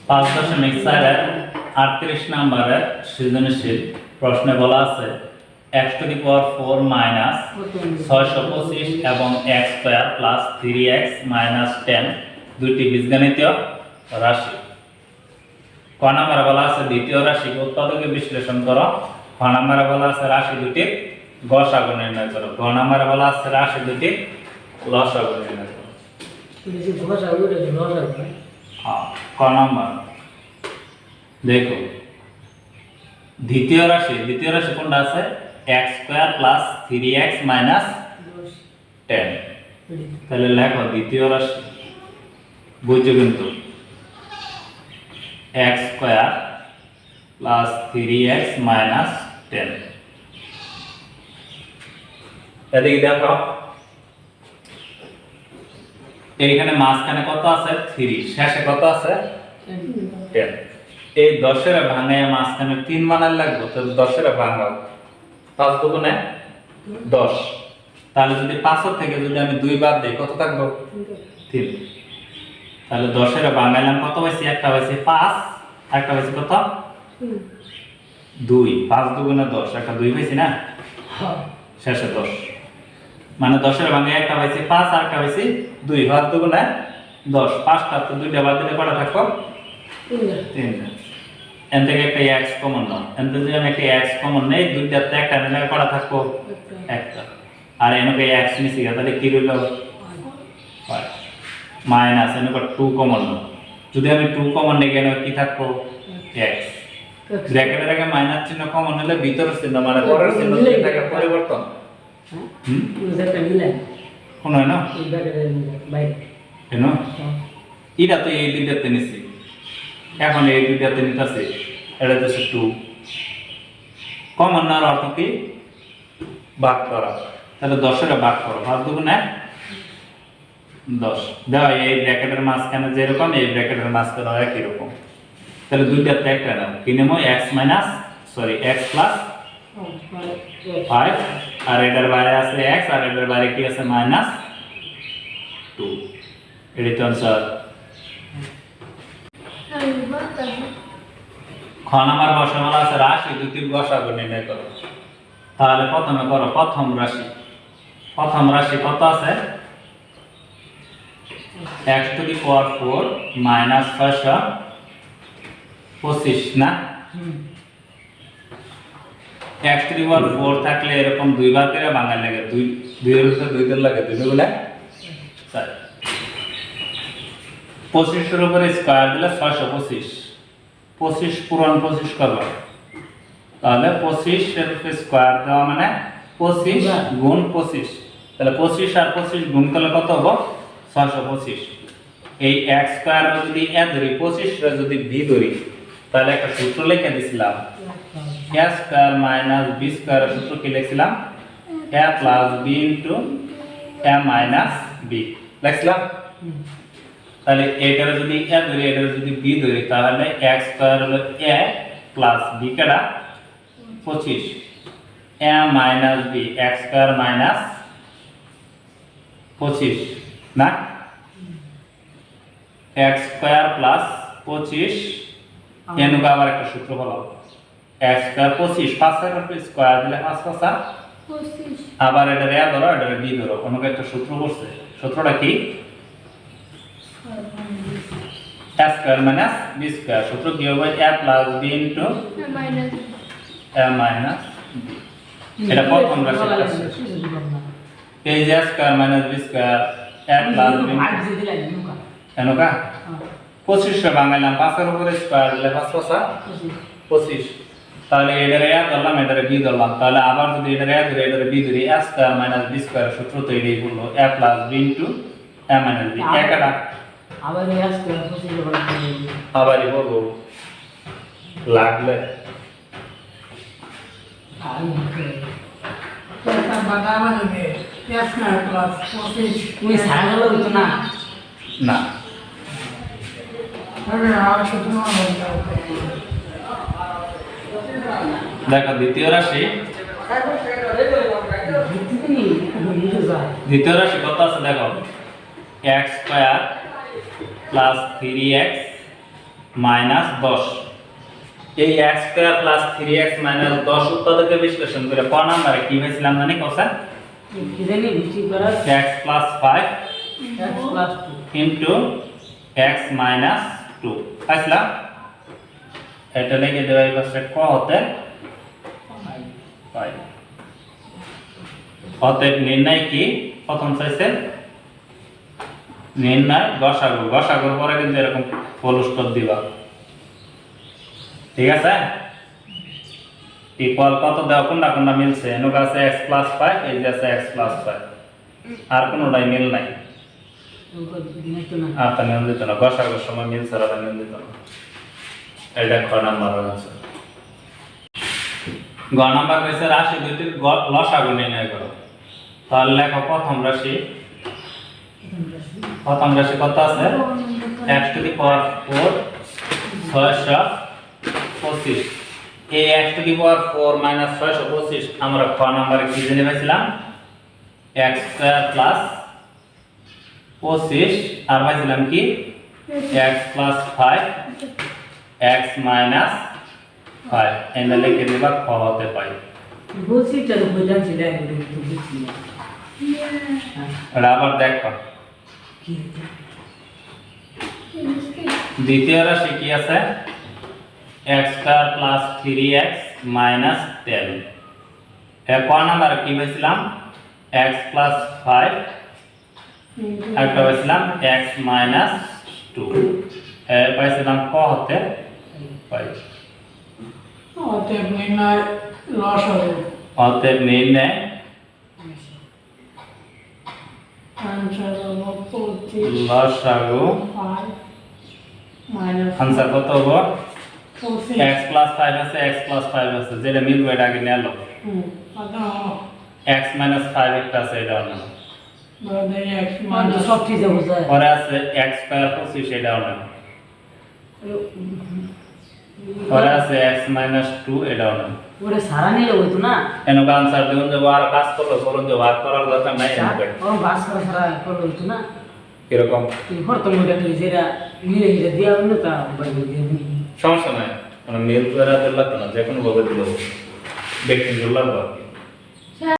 5.4 নম্বরের সৃজনশীল প্রশ্নে বলা আছে x⁴ মাইনাস 625 এবং x² প্লাস 3x মাইনাস 10 দুইটি বীজগণিতীয় রাশি। ক নম্বরে বলা আছে দ্বিতীয় রাশি উৎপাদকে বিশ্লেষণ করো। খ নম্বরে বলা আছে রাশি দুটির গসাগু নির্ণয় করো। গ নম্বরে বলা আছে রাশি দুটির লসাগু নির্ণয় করো। ক নম্বর দেখো দ্বিতীয় রাশি কোনটা আছে x² প্লাস 3x মাইনাস 10। তাহলে লেখো দ্বিতীয় রাশি বুঝছো কিন্তু x² প্লাস 3x মাইনাস 10। এদিকে দেখো এইখানে মাঝখানে কত আছে 3, শেষে কত আছে 10। এই 10 এর ভাঙায় মাঝখানে 3 বানার লাগবে, তো 10 এর ভাঙাও 5 দুগুণে 10। তাহলে যদি 5 থেকে যদি আমি 2 বাদ দেই কত থাকবে 3। তাহলে 10 এর ভাঙাইলাম কত হইছে, একটা হইছে 5 একটা হইছে কত 2। 5 দুগুণে 10 একটা 2 হইছে না, শেষে 10 মানে 10 এর ভাঙায় একটা হইছে 5 আর একটা হইছে 2। 5 দুগুণে 10, 5টা তো 2টা বাদ দিলে কয়টা থাকবে 3টা। এন থেকে একটা x কমন নাও, এন থেকে যদি আমি একটা x কমন নেই 2টাতে একটা নিলে কয়টা থাকবে একটা। আর এনকে x নিছি তাহলে কি রইল 5 মাইনাস এনকে 2 কমন নাও, যদি আমি 2 কমন নেই কেন কি থাকবে x। ব্র্যাকেটের আগে মাইনাস চিহ্ন কমন নিলে ভিতরের চিহ্ন মানে পরের চিহ্ন থেকে থাকে পরিবর্তন। কোন হয় না এই ব্র্যাকেটের বাইরে কেন এটা তো এই দুইটাতে নিছি, এখন এই দুইটাতে নিতেছে এটা হচ্ছে 2 কমন নেওয়ার অর্থ কি ভাগ করা। তাহলে 10 এর ভাগ করো, 5 দুগুণে 10 দাও। এই ব্র্যাকেটের মাঝখানে যেরকম এই ব্র্যাকেটের মাঝখানে একই রকম। তাহলে দুইটাতে একটা নাও, কি নেব x প্লাস 5 আর এটার বাইরে আছে x আর এটার বাইরে কি আছে মাইনাস 2। এটি তো आंसर। খ নাম্বার প্রশ্ন বলা আছে রাশি দুটির গসাগু নির্ণয় করো। তাহলে প্রথমে করো প্রথম রাশি কত আছে x⁴ মাইনাস 625 না। x⁴ থাকলে এরকম দুইবার করে ভাঙা লাগে, 2 এর ভিতরে 2 দের লাগে 2 গুণে 4। 25 এর উপরে স্কয়ার দিলে 625, 25 পূরণ 25 করব। তাহলে 25 এর উপরে স্কয়ার দেওয়া মানে 25 গুণ 25। তাহলে 25 আর 25 গুণ করলে কত হবে 625। এই x² যদি a ধরি 25 রে যদি b ধরি তাহলে একটা সূত্র লিখে দিছিলাম a² মাইনাস b² এর সূত্র কি লিখছিলাম a plus b into a minus b লিখছিলাম। তাহলে এটার যদি a ধরি এটার যদি b ধরি তাহলে x² হলো a প্লাস b কেডা 25 a minus b x² minus 25 না x² প্লাস 25 এনুকা আবার একটা সূত্র হলো x² 25 5 এর উপর স্কয়ার দিলে 5 5 25 আবার এটা a ধরো এটা b ধরো অনুকে একটা সূত্র বলছে। সূত্রটা কি a² মাইনাস b²। সূত্র কি হবে a plus b into a minus b। এটা প্রথম রাশি এই যে a² minus b² a plus b এনুকা 25 রে ভাঙাইলাম 5 এর উপরে স্কয়ার দিলে 5 5 25। তাহলে এটারে a ধরলাম এটারে b ধরলাম, তাহলে আবার যদি এটারে a ধরি এটারে b ধরি a² মাইনাস b² সূত্র তো এটাই হলো a plus b into a minus b। একটা আবার a² 25 এর আবারই বলবো লাগলে এটা বাগাবা হবে a² প্লাস 25 তুমি সারা হলো তো না না দেখো দ্বিতীয় রাশি কত আছে দেখো x² প্লাস 3x মাইনাস 10। এই x square plus 3x minus 10 উৎপাদকে বিশ্লেষণ করে ক নম্বরে কি হয়েছিলাম জানি কোসা কি জানি বেশি করা x plus 5 x plus 2 into x minus 2 আসলা এটা লিখে দেওয়া এই পাশে ক হতে 5 অতএব নির্ণয় কি প্রথম চাইছে নির্ণয় গসাগু গসাগুর পরে কিন্তু এরকম ফুল স্টপ দিবা ঠিক আছে ইকুয়াল কত দাও কোনটা কোনটা মিলছে এনুক আছে x প্লাস 5 এই যে আছে x প্লাস 5 আর কোনটাই মিল নাই আর তা মিল দিত না গসাগুর সময় মিলছে আর মিল দিত না এটা খ নাম্বার আছে গ নাম্বার কইছে রাশি দুইটির লসাগু নির্ণয় করো তাহলে লেখো প্রথম রাশি কত আছে x টু দি পাওয়ার 4 625 এই x to the power 4 minus 625 আমরা ক নম্বরে কি জেনে পাইছিলাম x স্কয়ার প্লাস 25 আর পাইছিলাম কি x প্লাস 5 x মাইনাস 5 এনে লিখে দিবা খ হতে পাই বলছি তো বুঝলাম সেটা একটু বুঝছি না এটা আবার দেখো কি দ্বিতীয় রাশি কি আছে x square plus 3x minus 10 এ ক নাম্বার কি পেয়েছিলাম x প্লাস 5 আর কা পেয়েছিলাম x মাইনাস 2 এ পাইছিলাম ক হতে পাই অতএব নির্ণয় লসাগু অতএব নির্ণয় লসাগু আনসার কত হবে x প্লাস 5 আছে x প্লাস 5 আছে যেটা মিলবে এটা আগে নিয়ে নাও x মাইনাস 5 একটা আছে এটা নাও মানে x মাইনাস সব ঠিক আছে পরে আছে x স্কয়ার 25 এটা নাও পরে আছে x মাইনাস 2 এটা নাও ওরে সারা নিলে হইতো না এনকা আনসার দেন যে আর কাজ করলে করুন যে ভাগ করার দরকার নাই এনকা ও বাস করা সারা করলে হইতো না এরকম তুই হরতো মোটা তুই যেটা মিলে হিসেবে দিয়া হলো তা বাইরে দিয়ে দিবি সমস্যা নাই মানে মেল করে দিলে তো না যে কোনো ভাবে দিলে ব্যক্তি জুড়লাম